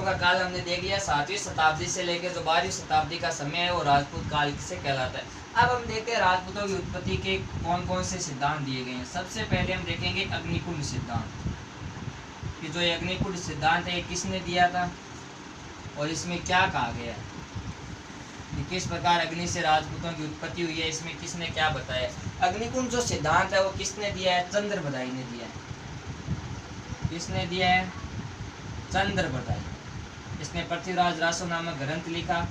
राजपूतों का काल हमने देख लिया, 7वीं शताब्दी से लेकर जो 12वीं शताब्दी का समय है वो राजपूत काल से कहलाता है। अब हम देखते हैं राजपूतों की उत्पत्ति के कौन कौन से सिद्धांत दिए गए हैं। सबसे पहले हम देखेंगे अग्निकुंड सिद्धांत, कि जो ये अग्निकुंड सिद्धांत है किसने दिया था और इसमें क्या कहा गया है, किस प्रकार अग्नि से राजपूतों की उत्पत्ति हुई है, इसमें किसने क्या बताया। अग्निकुंड जो सिद्धांत है वो किसने दिया है, चंद्रबदाई ने दिया है। किसने दिया है, चंद्रबदाई। इसने पृथ्वीराज रासो नामक ग्रंथ लिखा।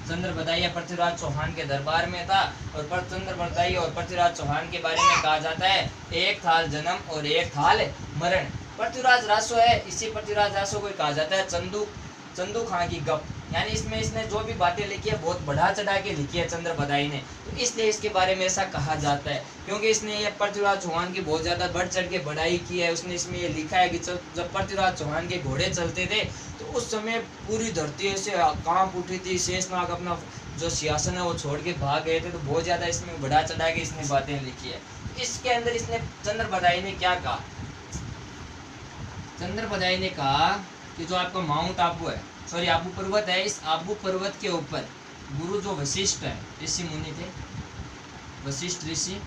चंद्रबदाई या पृथ्वीराज चौहान के दरबार में था, और चंद्रबदाई और पृथ्वीराज चौहान के बारे में कहा जाता है एक थाल जन्म और एक थाल मरण। पृथ्वीराज रासो है, इसी पृथ्वीराज रासो को कहा जाता है चंदू खां की गप, यानी इसमें इसने जो भी बातें लिखी है बहुत बढ़ा चढ़ा के लिखी है चंद्रबदाई ने, तो इसलिए इसके बारे में ऐसा कहा जाता है, क्योंकि इसने ये पृथ्वीराज चौहान की बहुत ज़्यादा बढ़ चढ़ के बढ़ाई की है। उसने इसमें ये लिखा है कि जब पृथ्वीराज चौहान के घोड़े चलते थे तो उस समय पूरी धरती से कांप उठी थी, शेषनाग अपना जो सिंहासन है वो छोड़ के भाग गए थे, तो बहुत ज़्यादा इसमें बढ़ा चढ़ा के इसने बातें लिखी है। इसके अंदर इसने चंद्रबदाई ने क्या कहा, चंद्रबदाई ने कहा कि जो आपका माउंट आबू है, सॉरी आबू पर्वत है, इस आबू पर्वत के ऊपर गुरु जो वशिष्ठ है, ऋषि मुनि थे, वशिष्ठ ऋषि,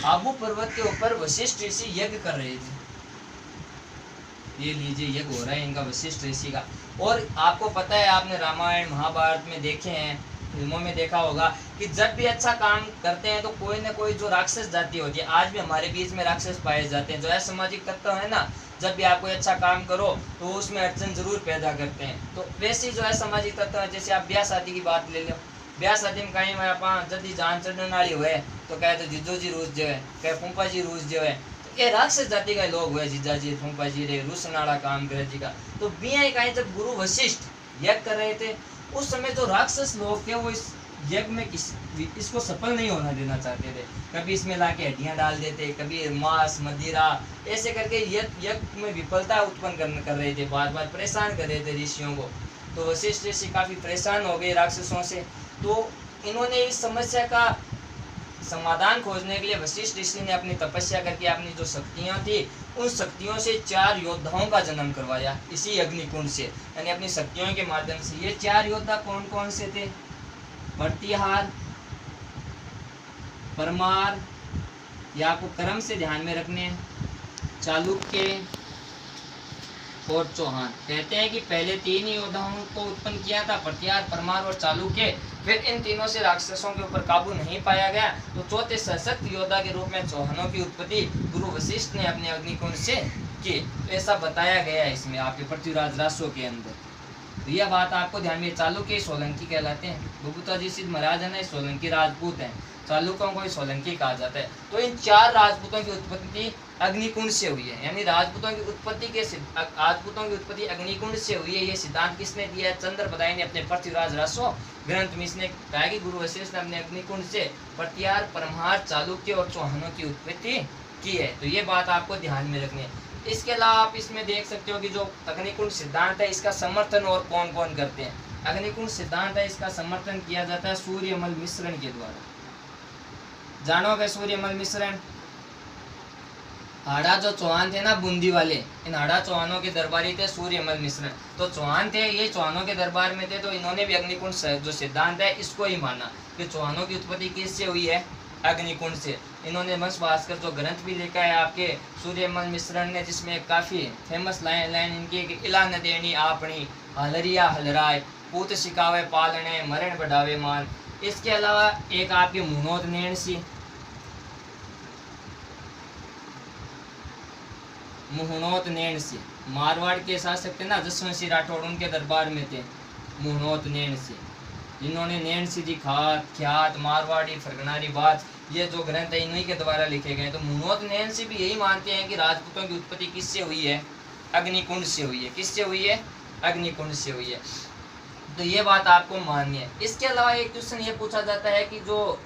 आबू पर्वत के ऊपर वशिष्ठ ऋषि यज्ञ कर रहे थे। ये लीजिए यज्ञ हो रहा है इनका वशिष्ठ ऋषि का। और आपको पता है, आपने रामायण महाभारत में देखे हैं, फिल्मों में देखा होगा कि जब भी अच्छा काम करते हैं तो कोई ना कोई जो राक्षस जाति होती है, आज भी हमारे बीच में राक्षस पाए जाते हैं, जो असामाजिक तत्व है ना, जब भी आप कोई अच्छा काम करो तो उसमें अड़चन जरूर पैदा करते हैं। तो वैसे जो असामाजिक तत्व है, जैसे आप ब्याह शादी की बात ले लो, ब्याह शादी में कहीं मैं आप जल्दी जान चढ़ने वाली हुए तो कहे तो जीजो जी रूस जो है, कहे फूफा जी रूस जो है, तो ये राक्षस जाति का लोग हुए, जीजा जी फूफा जी रे रूस नाड़ा काम करे जी का। तो बिया कहीं जब गुरु वशिष्ठ यज्ञ कर रहे थे उस समय जो राक्षस लोग थे वो इस यज्ञ में इसको सफल नहीं होना देना चाहते थे, कभी इसमें लाके हड्डियां डाल देते, कभी मांस मदिरा, ऐसे करके यज्ञ में विफलता उत्पन्न कर रहे थे, बार बार परेशान कर रहे थे ऋषियों को। तो वशिष्ठ ऋषि काफी परेशान हो गए राक्षसों से, तो इन्होंने इस समस्या का समाधान खोजने के लिए वशिष्ठ ऋषि ने अपनी तपस्या करके अपनी जो शक्तियां थी उन शक्तियों से 4 योद्धाओं का जन्म करवाया इसी अग्निकुंड से, यानी अपनी शक्तियों के माध्यम से। ये 4 योद्धा कौन कौन से थे, प्रतिहार, परमार, या आपको क्रम से ध्यान में रखने, चालुक्य और चौहान। कहते हैं कि पहले 3 योद्धाओं को उत्पन्न किया था, प्रतिहार, परमार और चालुक्य। फिर इन तीनों से राक्षसों के ऊपर काबू नहीं पाया गया, तो चौथे सशक्त योद्धा के रूप में चौहानों की उत्पत्ति गुरु वशिष्ठ ने अपने अग्निकुंड से की, तो ऐसा बताया गया है इसमें आपके पृथ्वीराज रासो के अंदर। तो यह बात आपको ध्यान में, चालुक्य सोलंकी कहलाते हैं, बबूता जी सिद्ध महाराज है सोलंकी राजपूत हैं, चालुक्यों को सोलंकी कहा जाता है। तो इन 4 राजपूतों की उत्पत्ति अग्निकुंड से हुई है, यानी राजपूतों की उत्पत्ति अग्निकुंड से हुई है। ये सिद्धांत किसने दिया है, चंद्रबदाई ने अपने पृथ्वीराज रासो ग्रंथ में। इसने कहा कि गुरु वशिष्ठ ने अपने अग्निकुंड से प्रतिहार, परमार, चालुक्य और चौहानों की उत्पत्ति की है। तो ये बात आपको ध्यान में रखनी है। इसके अलावा आप इसमें देख सकते हो कि जो अग्निकुंड सिद्धांत है इसका समर्थन और कौन कौन करते हैं। अग्निकुंड सिद्धांत है इसका समर्थन किया जाता है सूर्यमल मिश्रण के द्वारा। जानोगे सूर्यमल मिश्रण, हाड़ा जो चौहान थे ना बूंदी वाले, इन हाड़ा चौहानों के दरबारी थे सूर्यमल मिश्रण। तो चौहान थे, ये चौहानों के दरबार में थे, तो इन्होंने भी अग्निकुंड जो सिद्धांत है इसको ही माना कि चौहानों की उत्पत्ति किससे हुई है, अग्निकुंड से। इन्होंने वंश भास्कर जो ग्रंथ भी लिखा है आपके सूर्यमल मिश्रण ने, जिसमें काफ़ी फेमस लाइन इनकी कि इला न देनी आपनी, हलरिया हलराय, पूत सिखावे पालने, मरण बढ़ावे मान। इसके अलावा एक आपके मुनोद नैणसी, मुहनोत नैणसी, मारवाड़ के शासक थे ना जसवंत राठौड़, उनके दरबार में थे मुहनोत नैणसी, जिन्होंने नैणसी जी ख्यात, मारवाड़ी, फरगनारी बात, ये जो ग्रंथ है इन्हीं के द्वारा लिखे गए। तो मुहनोत नैणसी भी यही मानते हैं कि राजपूतों की उत्पत्ति किससे हुई है, अग्निकुंड से हुई है। किससे हुई है, अग्निकुंड से हुई है। तो ये बात आपको माननी है। इसके अलावा एक क्वेश्चन ये पूछा जाता है कि जो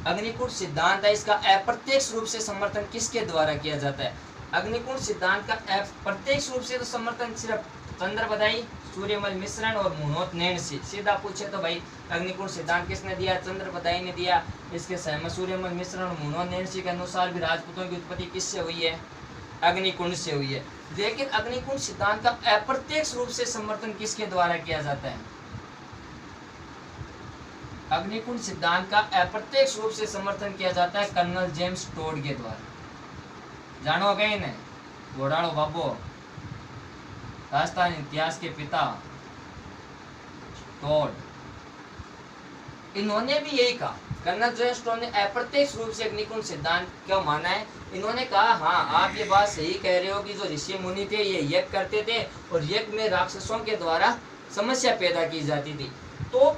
अग्निकुंड सिद्धांत है इसका अप्रत्यक्ष रूप से समर्थन किसके द्वारा किया जाता है। अग्निकुंड सिद्धांत का प्रत्यक्ष रूप से तो समर्थन सिर्फ चंद्रबदाई, सूर्यमल मिश्रण और मुनोत नैणसी। सीधा पूछे तो भाई अग्निकुंड सिद्धांत किसने दिया? चंद्रपदाई ने दिया। इसके सहमत सूर्यमल मिश्रण और मुनोत नैणसी के अनुसार भी राजपूतों की उत्पत्ति किससे हुई है? अग्निकुंड से हुई है। लेकिन अग्निकुंड सिद्धांत का अप्रत्यक्ष रूप से समर्थन किसके द्वारा किया जाता है? अग्निकुंड सिद्धांत का अप्रत्यक्ष रूप से समर्थन किया जाता है कर्नल जेम्स टोड के द्वारा। जानो गए न घोड़ाड़ो बाबो, राजस्थान इतिहास के पिता टोड, इन्होंने भी यही कहा। कर्नल जेम्स टोड ने अप्रत्यक्ष रूप से अग्निकुंड सिद्धांत क्या माना है? इन्होंने कहा हाँ आप ये बात सही कह रहे हो कि जो ऋषि मुनि थे ये यज्ञ करते थे और यज्ञ में राक्षसों के द्वारा समस्या पैदा की जाती थी, तो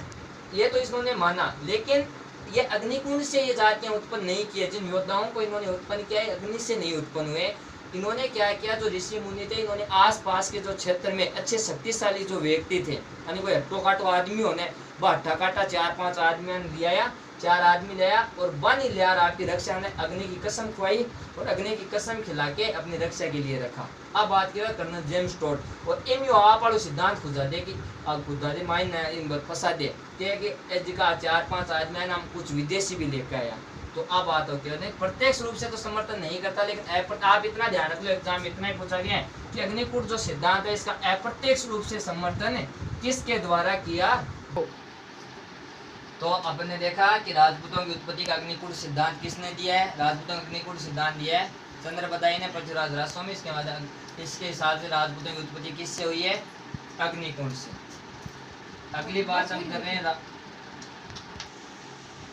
ये तो इन्होंने माना। लेकिन ये अग्निकुंड से ये जातियां उत्पन्न नहीं किए। जिन योद्धाओं को इन्होंने उत्पन्न किया है अग्नि से नहीं उत्पन्न हुए। इन्होंने क्या किया, जो ऋषि मुनि थे इन्होंने आसपास के जो क्षेत्र में अच्छे शक्तिशाली जो व्यक्ति थे, यानी कोई हट्टो काटो आदमी होने हट्टा काटा 4-5 आदमी लिया, 4 आदमी लाया और बन लिया आपकी रक्षा ने अग्नि की कसम खुआई और अग्नि की कसम खिला के अपनी रक्षा के लिए रखा। अब बात किया कर्नल जेम्स टोड और एम आप वालों सिद्धांत खुदा दे कि अब खुदा दे माइन इन फंसा दे कि एजिका 4-5 आदमी नाम कुछ विदेशी भी लेकर आया। तो अब बात होती है प्रत्यक्ष रूप से तो समर्थन नहीं करता, लेकिन आप इतना ध्यान रख लो, एग्जाम में इतना ही पूछा गया है कि अग्निकुंड जो सिद्धांत है इसका अप्रत्यक्ष रूप से समर्थन किसके द्वारा किया। तो आपने देखा कि राजपूतों की उत्पत्ति का अग्निकुंड सिद्धांत किसने दिया है? राजपूतों का अग्निकुंड सिद्धांत दिया है चंद्रपदाई ने पृथ्वीराज राजस्वामी। इसके बाद इसके हिसाब से राजपूतों की उत्पत्ति किससे हुई है? अग्निकुंड से। अगली बात हम कर रहे हैं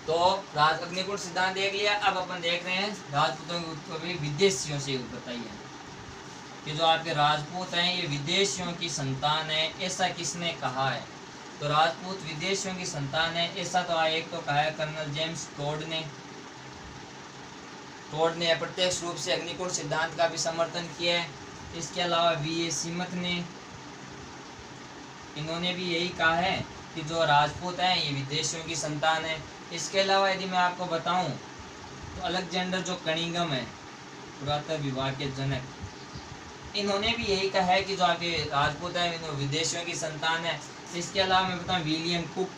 तो अग्निकुंड सिद्धांत देख लिया। अब अपन देख रहे हैं राजपूतों की उत्पत्ति विदेशियों से बताइए कि जो आपके राजपूत हैं ये विदेशियों की संतान है, ऐसा किसने कहा है? तो राजपूत विदेशियों की संतान है ऐसा तो एक तो कहा है कर्नल जेम्स टोड ने। टोड ने अप्रत्यक्ष रूप से अग्निकुंड सिद्धांत का भी समर्थन किया है। इसके अलावा वी ए सीमत ने, इन्होंने भी यही कहा है कि जो राजपूत हैं ये विदेशियों की संतान है। इसके अलावा यदि मैं आपको बताऊं तो अलेक्जेंडर जो कनिंघम है पुरातत्व विभाग के जनक, इन्होंने भी यही कहा है कि जो आपके राजपूत हैं इन्होंने विदेशियों की संतान है। इसके अलावा मैं बताऊं विलियम कुक,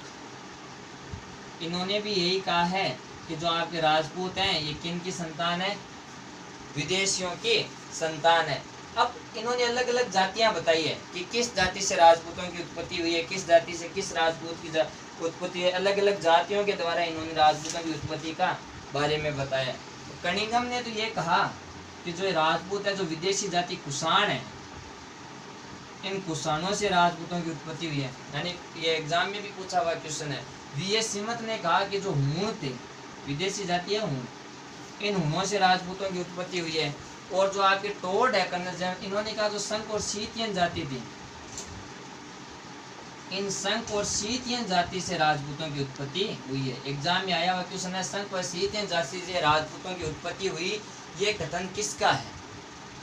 इन्होंने भी यही कहा है कि जो आपके राजपूत हैं ये किन की संतान है? विदेशियों की संतान है। अब इन्होंने अलग अलग जातियां बताई है कि किस जाति से राजपूतों की उत्पत्ति हुई है, किस जाति से किस राजपूत की उत्पत्ति है। अलग अलग जातियों के द्वारा इन्होंने राजपूतों की उत्पत्ति का बारे में बताया। तो कनिंघम ने तो ये कहा कि जो राजपूत है जो विदेशी जाति कुषाण है, इन कुषाणों से राजपूतों की उत्पत्ति हुई है। यानी ये एग्जाम में भी पूछा हुआ क्वेश्चन है। वी एस सीमत ने कहा कि जो हूण थे विदेशी जाति है हूण, इन हूणों से राजपूतों की उत्पत्ति हुई है। और जो आपके टोड है कर्नल जेम्स, इन्होंने कहा जो संक और सीतियन जाति थी, इन संक और सीतियन जाति से राजपूतों की उत्पत्ति हुई है। एग्जाम में आया हुआ क्वेश्चन है संक और सीतियन जाति से राजपूतों की उत्पत्ति हुई, ये कथन किसका है?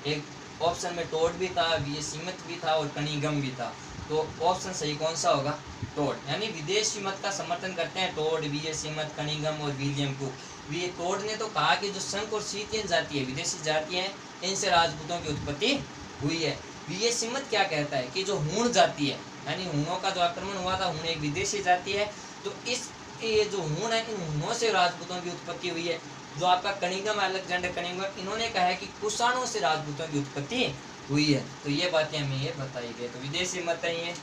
एक ऑप्शन में टोड भी था, वी सीमत भी था और कनिंघम भी था। तो ऑप्शन सही कौन सा होगा? टोड। यानी विदेशी मत का समर्थन करते हैं टोड, वी सीमत, कनिंघम और विलियम कुक। वी टोड ने तो कहा कि जो संक और सीतियन जाति है विदेशी जाति है इनसे राजपूतों की उत्पत्ति हुई है। वी सीमत क्या कहता है कि जो हूण जाति है, यानी हूणों का जो आक्रमण हुआ था, हूण एक विदेशी जाति है, तो इस ये जो हूण है इन हूणों से राजपूतों की उत्पत्ति हुई है। जो आपका कनिंघम अलेक्जेंडर कनिंघम, इन्होंने कहा है कि कुषाणों से राजपूतों की उत्पत्ति हुई है। तो ये बातें हमें ये बताई गई, तो विदेशी मत है ये।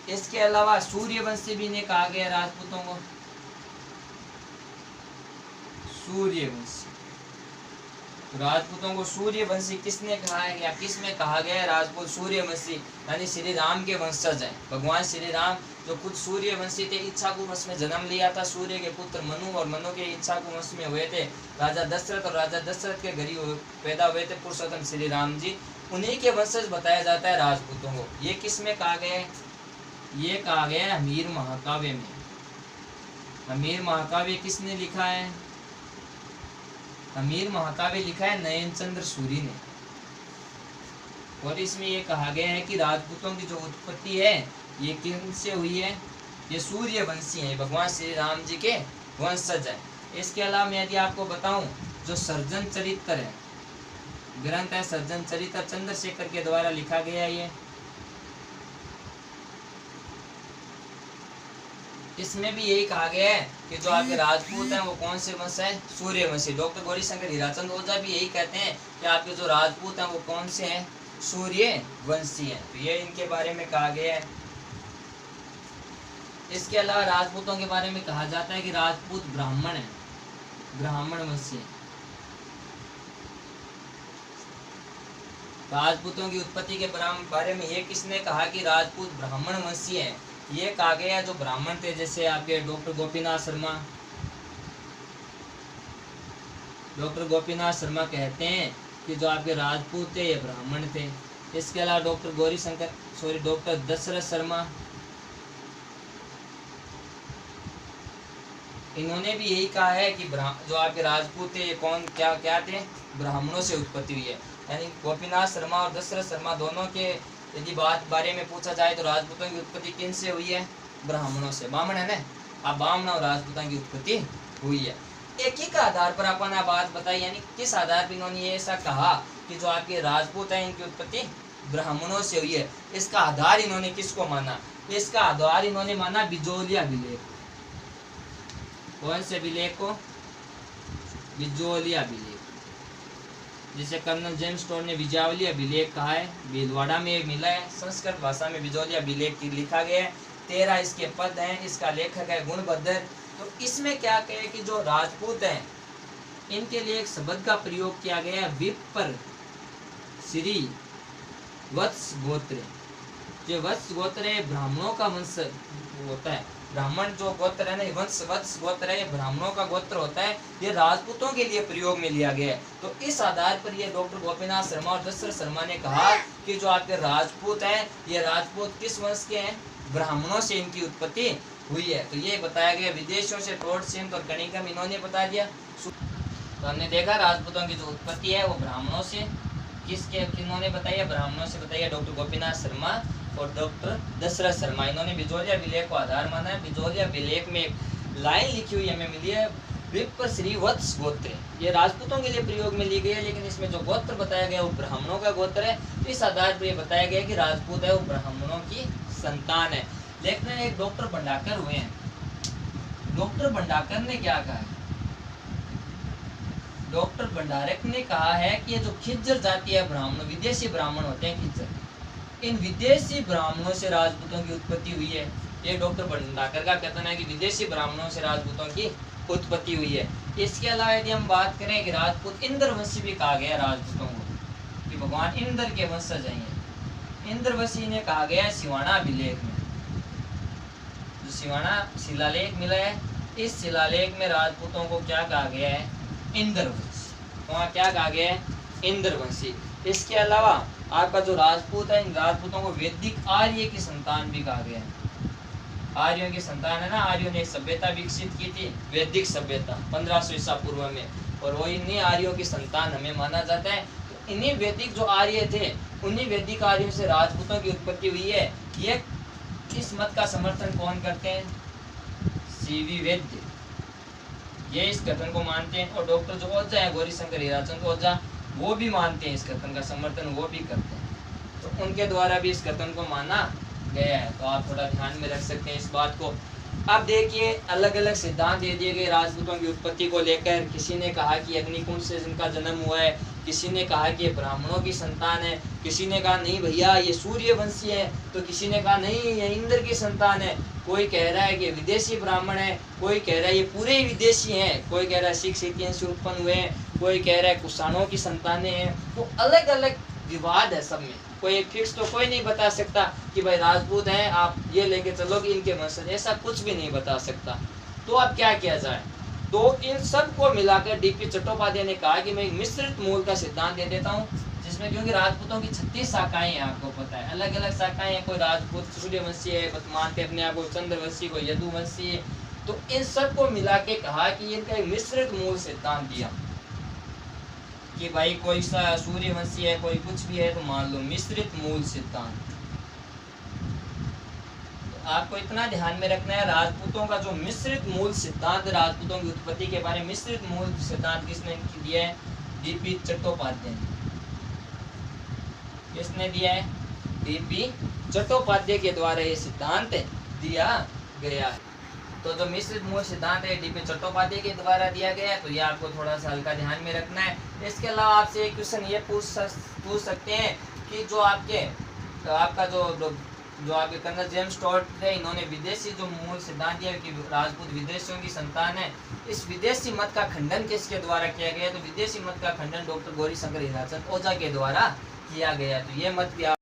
इसके अलावा सूर्यवंशी भी ने कहा गया राजपूतों को, सूर्यवंशी। राजपूतों को सूर्यवंशी किसने कहा है या किस में कहा गया है? राजपूत सूर्यवंशी यानी श्री राम के वंशज हैं। भगवान श्री राम जो खुद सूर्यवंशी थे, इच्छाकु वंश में जन्म लिया था। सूर्य के पुत्र मनु और मनु के इच्छाकु वंश में हुए थे राजा दशरथ, और राजा दशरथ के घर ही पैदा हुए थे पुरुषोत्तम श्री राम जी। उन्हीं के वंशज बताया जाता है राजपूतों को। ये किस में कहा गया है? ये कहा गया है हमीर महाकाव्य में। हमीर महाकाव्य किसने लिखा है? हमीर महाकाव्य लिखा है नयनचंद्र सूरी ने। और इसमें ये कहा गया है कि राजपूतों की जो उत्पत्ति है ये किन से हुई है? ये सूर्यवंशी है, भगवान श्री राम जी के वंशज है। इसके अलावा मैं यदि आपको बताऊं जो सर्जन चरित्र है, ग्रंथ है सर्जन चरित्र, चंद्रशेखर के द्वारा लिखा गया। ये इसमें भी यही कहा गया है कि जो आपके राजपूत हैं वो कौन से वंश है, सूर्यवंशी। डॉक्टर गौरीशंकर हीराचंद ओझा भी यही कहते हैं कि आपके जो राजपूत हैं वो कौन से हैं, सूर्यवंशी हैं। तो ये इनके बारे में कहा गया है। इसके अलावा राजपूतों के बारे में कहा जाता है कि राजपूत ब्राह्मण है, ब्राह्मण वंशी है। राजपूतों की उत्पत्ति के बारे में ये किसने कहा कि राजपूत ब्राह्मण वंशी है, ये कहा गया जो ब्राह्मण थे, जैसे आपके डॉक्टर गोपीनाथ शर्मा। डॉक्टर गोपीनाथ शर्मा कहते हैं कि जो आपके राजपूत थे ये ब्राह्मण थे। इसके अलावा डॉक्टर दशरथ शर्मा, इन्होंने भी यही कहा है कि जो आपके राजपूत थे ये क्या थे, ब्राह्मणों से उत्पत्ति हुई है। यानी गोपीनाथ शर्मा और दशरथ शर्मा दोनों के यदि बारे में पूछा जाए तो राजपूतों की उत्पत्ति किन से हुई है, ब्राह्मणों से। ब्राह्मण है ना, अब ब्राह्मण और राजपूतों की उत्पत्ति हुई है। एक ही का आधार पर अपन बात बताई, यानी किस आधार पर इन्होंने ये ऐसा कहा कि जो आपके राजपूत हैं इनकी उत्पत्ति ब्राह्मणों से हुई है। इसका आधार इन्होंने किसको माना, इसका आधार इन्होंने माना बिजोलिया अभिलेख। कौन से अभिलेख को, बिजोलिया अभिलेख, जिसे कर्नल जेम्स स्टोर ने विजावली अभिलेख कहा है, भीलवाड़ा में मिला है। संस्कृत भाषा में बिजोलिया अभिलेख लिखा गया है। 13 इसके पद हैं। इसका लेखक है गुणभद्र। तो इसमें क्या कहे कि जो राजपूत हैं इनके लिए एक शब्द का प्रयोग किया गया है, विप्र श्री वत्स गोत्र। जो वत्स गोत्र है ब्राह्मणों का वंश होता है। ब्राह्मण जो गोत्र है ना, वत्स गोत्र है, ब्राह्मणों का गोत्र होता है। ये राजपूतों के लिए प्रयोग में लिया गया है। तो इस आधार पर ये डॉक्टर गोपीनाथ शर्मा और दशरथ शर्मा ने कहा कि जो आपके राजपूत हैं ये राजपूत किस वंश के हैं, ब्राह्मणों से इनकी उत्पत्ति हुई है। तो ये बताया गया। विदेशों से टोड सिंध और कणिकम इन्होंने बता दिया। तो हमने देखा राजपूतों की जो उत्पत्ति है वो ब्राह्मणों से, किन्होंने बताया, ब्राह्मणों से बताया डॉक्टर गोपीनाथ शर्मा और डॉक्टर दशरथ शर्मा। इन्होंने बिजोलिया अभिलेख को आधार माना है। बिजोलिया अभिलेख में एक लाइन लिखी हुई हमें मिली है, विप्र श्री वत्स गोत्र। ये राजपूतों के लिए प्रयोग में ली गई है, लेकिन इसमें जो गोत्र बताया गया वो ब्राह्मणों का गोत्र है। तो इस आधार पर यह बताया गया कि राजपूत है वो ब्राह्मणों की संतान है। लेकिन एक डॉक्टर भंडाकर हुए हैं। डॉक्टर भंडाकर ने क्या कहा है, डॉक्टर भंडारक ने कहा है कि ये जो खिज्जर जाति है ब्राह्मण, विदेशी ब्राह्मण होते हैं खिज्जर, इन विदेशी ब्राह्मणों से राजपूतों की उत्पत्ति हुई है। ये डॉक्टर भंडाकर का कथन है कि विदेशी ब्राह्मणों से राजपूतों की उत्पत्ति हुई है। इसके अलावा यदि हम बात करें कि राजपूत इंद्रवंशी भी कहा गया राजपूतों को, कि भगवान इंद्र के वंशज हैं। इंद्रवंशी ने कहा गया सिवाना अभिलेख में, जो सिवाना शिलालेख मिला है, इस शिलालेख में राजपूतों को क्या कहा गया है, इंद्रवंशी। वहाँ क्या कहा गया है, इंद्रवंशी। इसके अलावा आपका जो राजपूत है, इन राजपूतों को वैदिक आर्य की संतान भी कहा गया है। आर्यों की संतान है ना, आर्यों ने एक सभ्यता विकसित की थी, वैदिक सभ्यता 1500 ईसा पूर्व में, और वो इन्हीं आर्यों की संतान हमें माना जाता है। तो इन्हीं वैदिक जो आर्य थे, उन्हीं वैदिक आर्यों से राजपूतों की उत्पत्ति हुई है। ये इस मत का समर्थन कौन करते हैं, सीवी वैद्य, ये इस कथन को मानते हैं। और डॉक्टर जो ओझा है गौरीशंकर हीराचंद ओझा, वो भी मानते हैं, इस कथन का समर्थन वो भी करते हैं। तो उनके द्वारा भी इस कथन को माना गया है। तो आप थोड़ा ध्यान में रख सकते हैं इस बात को। अब देखिए अलग अलग सिद्धांत दे दिए गए राजपूतों की उत्पत्ति को लेकर। किसी ने कहा कि अग्निकुंड से जिनका जन्म हुआ है, किसी ने कहा कि ये ब्राह्मणों की संतान है, किसी ने कहा नहीं भैया ये सूर्यवंशी है, तो किसी ने कहा नहीं ये इंद्र की संतान है। कोई कह रहा है कि विदेशी ब्राह्मण है, कोई कह रहा है ये पूरे ही विदेशी हैं, कोई कह रहा है सिख सितियन से उत्पन्न हुए हैं, कोई कह रहा है कुषाणों की संतानें हैं। तो अलग अलग विवाद है सब में, कोई एक फिक्स तो कोई नहीं बता सकता कि भाई राजपूत हैं आप ये लेके चलो कि इनके वंशज, ऐसा कुछ भी नहीं बता सकता। तो अब क्या किया जाए, तो इन सब को मिलाकर डीपी चट्टोपाध्याय ने कहा कि मैं एक मिश्रित मूल का सिद्धांत दे देता हूँ, जिसमें क्योंकि राजपूतों की 36 शाखाएं हैं, आपको पता है अलग अलग शाखाएं हैं। कोई राजपूत सूर्यवंशी है, मानते अपने आप को चंद्रवंशी, कोई यदुवंशी है। तो इन सब को मिला के कहा कि इनका एक मिश्रित मूल सिद्धांत दिया कि भाई कोई सा सूर्यवंशी है, कोई कुछ भी है, तो मान लो मिश्रित मूल सिद्धांत। तो आपको इतना ध्यान में रखना है, राजपूतों का जो मिश्रित मूल सिद्धांत, राजपूतों की उत्पत्ति के बारे में मिश्रित मूल सिद्धांत किसने दिया है, डीपी चट्टोपाध्याय ने। किसने दिया है, डीपी चट्टोपाध्याय के द्वारा ये सिद्धांत दिया गया है। तो जो मिश्रित मूल सिद्धांत है डीपी चट्टोपाध्याय के द्वारा दिया गया है, तो ये आपको थोड़ा सा हल्का ध्यान में रखना है। इसके अलावा आपसे एक क्वेश्चन ये पूछ सकते हैं कि जो आपका जो आपके कर्नल जेम्स टॉड थे, इन्होंने विदेशी जो मूल सिद्धांत दिया कि राजपूत विदेशियों की संतान है, इस विदेशी मत का खंडन किसके द्वारा किया गया? तो विदेशी मत का खंडन डॉक्टर गौरी शंकर हीराचंद ओझा के द्वारा किया गया। तो ये मत भी